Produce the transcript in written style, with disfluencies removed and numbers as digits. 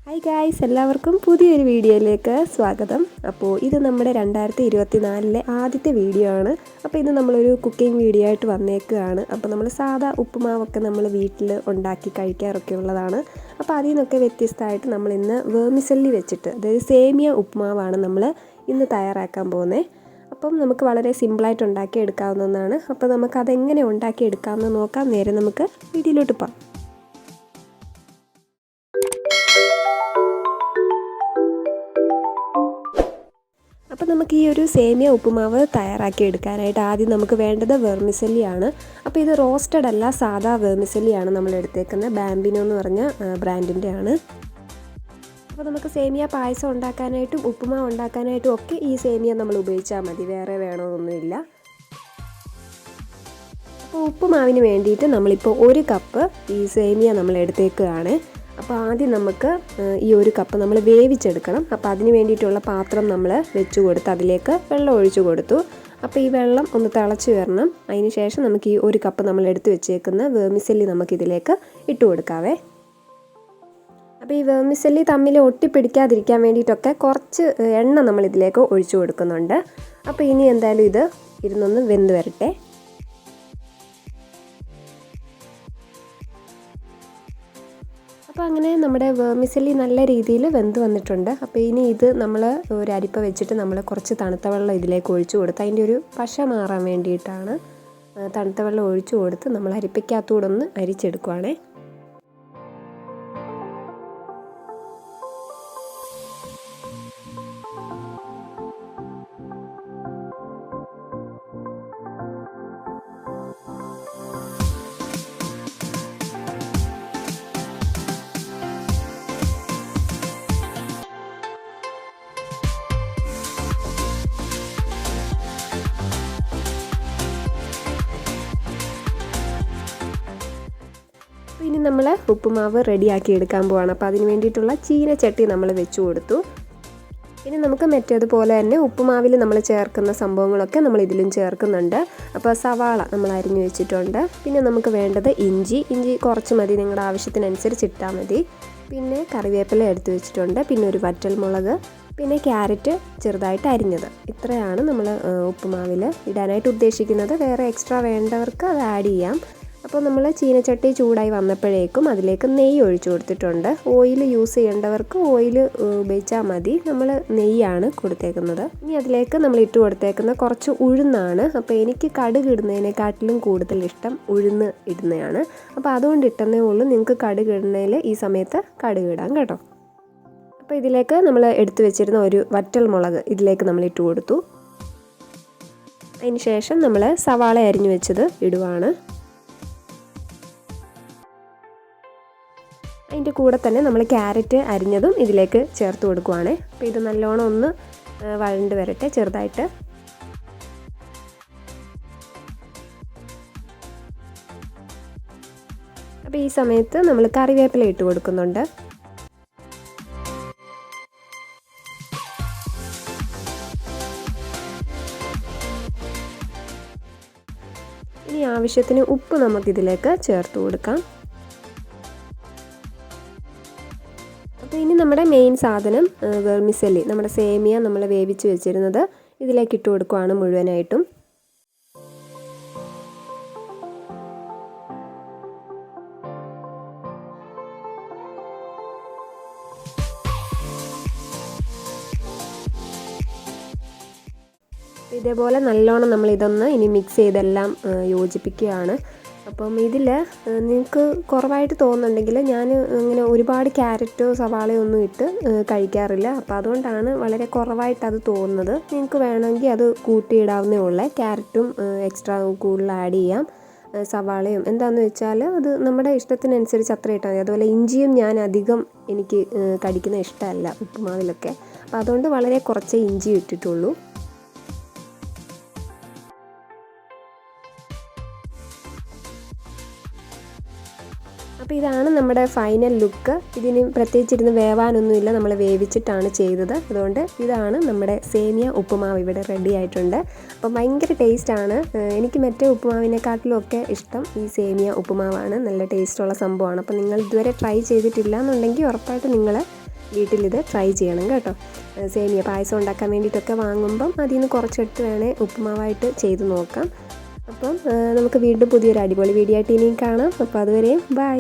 Hi guys, എല്ലാവർക്കും പുതിയൊരു വീഡിയോയിലേക്ക് സ്വാഗതം. അപ്പോൾ ഇത് നമ്മുടെ 2024 ആദ്യത്തെ വീഡിയോ ആണ്. അപ്പോൾ ഇത് നമ്മളൊരു കുക്കിംഗ് വീഡിയോ ആയിട്ട് വന്നേക്കുകയാണ്. അപ്പോൾ നമ്മൾ സാധാ ഉപ്പുമാവൊക്കെ നമ്മൾ വീട്ടിൽ ഉണ്ടാക്കി കഴിക്കാറൊക്കെ ഉള്ളതാണ്. അപ്പോൾ അതിൽ നിന്നൊക്കെ വ്യത്യസ്തമായിട്ട് നമ്മൾ ഇന്ന് വേർമിസെല്ലി വെച്ചിട്ട്, അതായത് സേമിയ ഉപ്പുമാവാണ് നമ്മൾ ഇന്ന് തയ്യാറാക്കാൻ പോകുന്നത്. അപ്പം നമുക്ക് വളരെ സിമ്പിളായിട്ട് ഉണ്ടാക്കി എടുക്കാവുന്നതാണ്. അപ്പോൾ നമുക്കതെങ്ങനെ ഉണ്ടാക്കി എടുക്കാമെന്ന് നോക്കാം. നേരെ നമുക്ക് വീഡിയോയിലോട്ട് പോകാം. അപ്പോൾ നമുക്ക് ഈ ഒരു സേമിയ ഉപ്പുമാവ് തയ്യാറാക്കി എടുക്കാനായിട്ട് ആദ്യം നമുക്ക് വേണ്ടത് വെർമിസെല്ലിയാണ്. അപ്പോൾ ഇത് റോസ്റ്റഡ് അല്ല, സാധാ വെർമിസെല്ലിയാണ് നമ്മൾ എടുത്തേക്കുന്നത്. ബാംബിനോ എന്ന് പറഞ്ഞ ബ്രാൻഡിൻ്റെ ആണ്. അപ്പോൾ നമുക്ക് സേമിയ പായസം ഉണ്ടാക്കാനായിട്ടും ഉപ്പുമാവ് ഉണ്ടാക്കാനായിട്ടും ഒക്കെ ഈ സേമിയ നമ്മൾ ഉപയോഗിച്ചാൽ മതി, വേറെ വേണമെന്നൊന്നുമില്ല. അപ്പോൾ ഉപ്പുമാവിന് വേണ്ടിയിട്ട് നമ്മളിപ്പോൾ 1 കപ്പ് ഈ സേമിയ നമ്മൾ എടുത്തേക്കുകയാണ്. അപ്പോൾ ആദ്യം നമുക്ക് ഈ 1 കപ്പ് നമ്മൾ വേവിച്ചെടുക്കണം. അപ്പോൾ അതിന് വേണ്ടിയിട്ടുള്ള പാത്രം നമ്മൾ വെച്ച് കൊടുത്ത് അതിലേക്ക് വെള്ളം ഒഴിച്ചു കൊടുത്തു. അപ്പോൾ ഈ വെള്ളം ഒന്ന് തിളച്ച് വരണം. അതിന് ശേഷം നമുക്ക് ഈ 1 കപ്പ് നമ്മൾ എടുത്ത് വെച്ചേക്കുന്ന വേർമിസെല്ലി നമുക്കിതിലേക്ക് ഇട്ട് കൊടുക്കാവേ. അപ്പോൾ ഈ വേർമിസെല്ലി തമ്മിൽ ഒട്ടിപ്പിടിക്കാതിരിക്കാൻ വേണ്ടിയിട്ടൊക്കെ കുറച്ച് എണ്ണ നമ്മളിതിലേക്ക് ഒഴിച്ചു കൊടുക്കുന്നുണ്ട്. അപ്പോൾ ഇനി എന്തായാലും ഇത് ഇരുന്നൊന്ന് വെന്ത് വരട്ടെ. അപ്പോൾ അങ്ങനെ നമ്മുടെ വേർമിസെല്ലി നല്ല രീതിയിൽ വെന്ത് വന്നിട്ടുണ്ട്. അപ്പോൾ ഇനി ഇത് നമ്മൾ ഒരു അരിപ്പ വെച്ചിട്ട് നമ്മൾ കുറച്ച് തണുത്ത വെള്ളം ഇതിലേക്ക് ഒഴിച്ചു കൊടുത്ത് അതിൻ്റെ ഒരു പശ മാറാൻ വേണ്ടിയിട്ടാണ് തണുത്ത വെള്ളം ഒഴിച്ചു കൊടുത്ത് നമ്മൾ അരിപ്പയ്ക്കകത്തൂടെ ഒന്ന് അരിച്ചെടുക്കുവാണേ. ഇനി നമ്മൾ ഉപ്പുമാവ് റെഡിയാക്കി എടുക്കാൻ പോവാണ്. അപ്പോൾ അതിന് വേണ്ടിയിട്ടുള്ള ചീനച്ചട്ടി നമ്മൾ വെച്ച് കൊടുത്തു. ഇനി നമുക്ക് മറ്റേതുപോലെ തന്നെ ഉപ്പുമാവിൽ നമ്മൾ ചേർക്കുന്ന സംഭവങ്ങളൊക്കെ നമ്മൾ ഇതിലും ചേർക്കുന്നുണ്ട്. അപ്പോൾ സവാള നമ്മൾ അരിഞ്ഞു വെച്ചിട്ടുണ്ട്. പിന്നെ നമുക്ക് വേണ്ടത് ഇഞ്ചി കുറച്ച് മതി, നിങ്ങളുടെ ആവശ്യത്തിനനുസരിച്ച് ഇട്ടാൽ മതി. പിന്നെ കറിവേപ്പില എടുത്ത് വെച്ചിട്ടുണ്ട്. പിന്നെ ഒരു വറ്റൽമുളക്, പിന്നെ ക്യാരറ്റ് ചെറുതായിട്ട് അരിഞ്ഞത്. ഇത്രയാണ് നമ്മൾ ഉപ്പുമാവിൽ ഇടാനായിട്ട് ഉദ്ദേശിക്കുന്നത്. വേറെ എക്സ്ട്രാ വേണ്ടവർക്ക് അത് ആഡ് ചെയ്യാം. അപ്പോൾ നമ്മൾ ചീനച്ചട്ടി ചൂടായി വന്നപ്പോഴേക്കും അതിലേക്ക് നെയ്യ് ഒഴിച്ചു കൊടുത്തിട്ടുണ്ട്. ഓയിൽ യൂസ് ചെയ്യേണ്ടവർക്ക് ഓയിൽ ഉപയോഗിച്ചാൽ മതി. നമ്മൾ നെയ്യാണ് കൊടുത്തേക്കുന്നത്. ഇനി അതിലേക്ക് നമ്മൾ ഇട്ട് കൊടുത്തേക്കുന്ന കുറച്ച് ഉഴുന്നാണ്. അപ്പോൾ എനിക്ക് കടുക് ഇടുന്നതിനെക്കാട്ടിലും കൂടുതൽ ഇഷ്ടം ഉഴുന്ന് ഇടുന്നതാണ്. അപ്പോൾ അതുകൊണ്ട് ഇട്ടെന്നേ ഉള്ളൂ. നിങ്ങൾക്ക് കടുക് ഇടുന്നതിൽ ഈ സമയത്ത് കടുക് ഇടാം കേട്ടോ. അപ്പോൾ ഇതിലേക്ക് നമ്മൾ എടുത്തു വെച്ചിരുന്ന ഒരു വറ്റൽ മുളക് ഇതിലേക്ക് നമ്മൾ ഇട്ട് കൊടുത്തു. അതിന് ശേഷം നമ്മൾ സവാള അരിഞ്ഞു വെച്ചത് ഇടുവാണ്. അതിൻ്റെ കൂടെ തന്നെ നമ്മൾ ക്യാരറ്റ് അരിഞ്ഞതും ഇതിലേക്ക് ചേർത്ത് കൊടുക്കുവാണ്. അപ്പോൾ ഇത് നല്ലോണം ഒന്ന് വഴണ്ട് വരട്ടെ ചെറുതായിട്ട്. അപ്പോൾ ഈ സമയത്ത് നമ്മൾ കറിവേപ്പില ഇട്ട് കൊടുക്കുന്നുണ്ട്. ഇനി ആവശ്യത്തിന് ഉപ്പ് നമുക്കിതിലേക്ക് ചേർത്ത് കൊടുക്കാം. അപ്പോൾ ഇനി നമ്മുടെ മെയിൻ സാധനം വെർമിസെല്ലി, നമ്മുടെ സേമിയ നമ്മൾ വേവിച്ച് വെച്ചിരുന്നത് ഇതിലേക്ക് ഇട്ട് കൊടുക്കുവാണ് മുഴുവനായിട്ടും. ഇതേപോലെ നല്ലോണം നമ്മൾ ഇതൊന്ന് ഇനി മിക്സ് ചെയ്തെല്ലാം യോജിപ്പിക്കുകയാണ്. അപ്പം ഇതിൽ നിങ്ങൾക്ക് കുറവായിട്ട് തോന്നുന്നുണ്ടെങ്കിൽ ഞാൻ അങ്ങനെ ഒരുപാട് ക്യാരറ്റോ സവാളയോ ഒന്നും ഇട്ട് കഴിക്കാറില്ല. അപ്പോൾ അതുകൊണ്ടാണ് വളരെ കുറവായിട്ട് അത് തോന്നുന്നത്. നിങ്ങൾക്ക് വേണമെങ്കിൽ അത് കൂട്ടിയിടാവുന്നേ ഉള്ളൂ. ക്യാരറ്റും എക്സ്ട്രാ കൂടുതൽ ആഡ് ചെയ്യാം, സവാളയും എന്താണെന്ന് വെച്ചാൽ അത് നമ്മുടെ ഇഷ്ടത്തിനനുസരിച്ച് അത്ര ഇട്ടാൽ മതി. അതുപോലെ ഇഞ്ചിയും ഞാൻ അധികം എനിക്ക് കടിക്കുന്ന ഇഷ്ടമല്ല ഉപ്പുമാവിലൊക്കെ. അപ്പോൾ അതുകൊണ്ട് വളരെ കുറച്ചേ ഇഞ്ചി ഇട്ടിട്ടുള്ളൂ. അപ്പോൾ ഇതാണ് നമ്മുടെ ഫൈനൽ ലുക്ക്. ഇതിന് പ്രത്യേകിച്ചിരുന്ന് വേവാനൊന്നുമില്ല, നമ്മൾ വേവിച്ചിട്ടാണ് ചെയ്തത്. അതുകൊണ്ട് ഇതാണ് നമ്മുടെ സേമിയ ഉപ്പുമാവ് ഇവിടെ റെഡി ആയിട്ടുണ്ട്. അപ്പം ഭയങ്കര ടേസ്റ്റാണ്. എനിക്ക് മറ്റേ ഉപ്പുമാവിനെക്കാട്ടിലും ഒക്കെ ഇഷ്ടം ഈ സേമിയ ഉപ്പുമാവാണ്. നല്ല ടേസ്റ്റുള്ള സംഭവമാണ്. അപ്പോൾ നിങ്ങൾ ഇതുവരെ ട്രൈ ചെയ്തിട്ടില്ല എന്നുണ്ടെങ്കിൽ ഉറപ്പായിട്ട് നിങ്ങൾ വീട്ടിലിത് ട്രൈ ചെയ്യണം കേട്ടോ. സേമിയ പായസം ഉണ്ടാക്കാൻ വേണ്ടിയിട്ടൊക്കെ വാങ്ങുമ്പം അതിൽ നിന്ന് കുറച്ചെടുത്ത് വേണേൽ ഉപ്പുമാവായിട്ട് ചെയ്ത് നോക്കാം. അപ്പം നമുക്ക് വീണ്ടും പുതിയൊരു അടിപൊളി വീഡിയോ ആയിട്ട് ഇനിയും കാണാം. അപ്പോൾ അതുവരെയും ബൈ.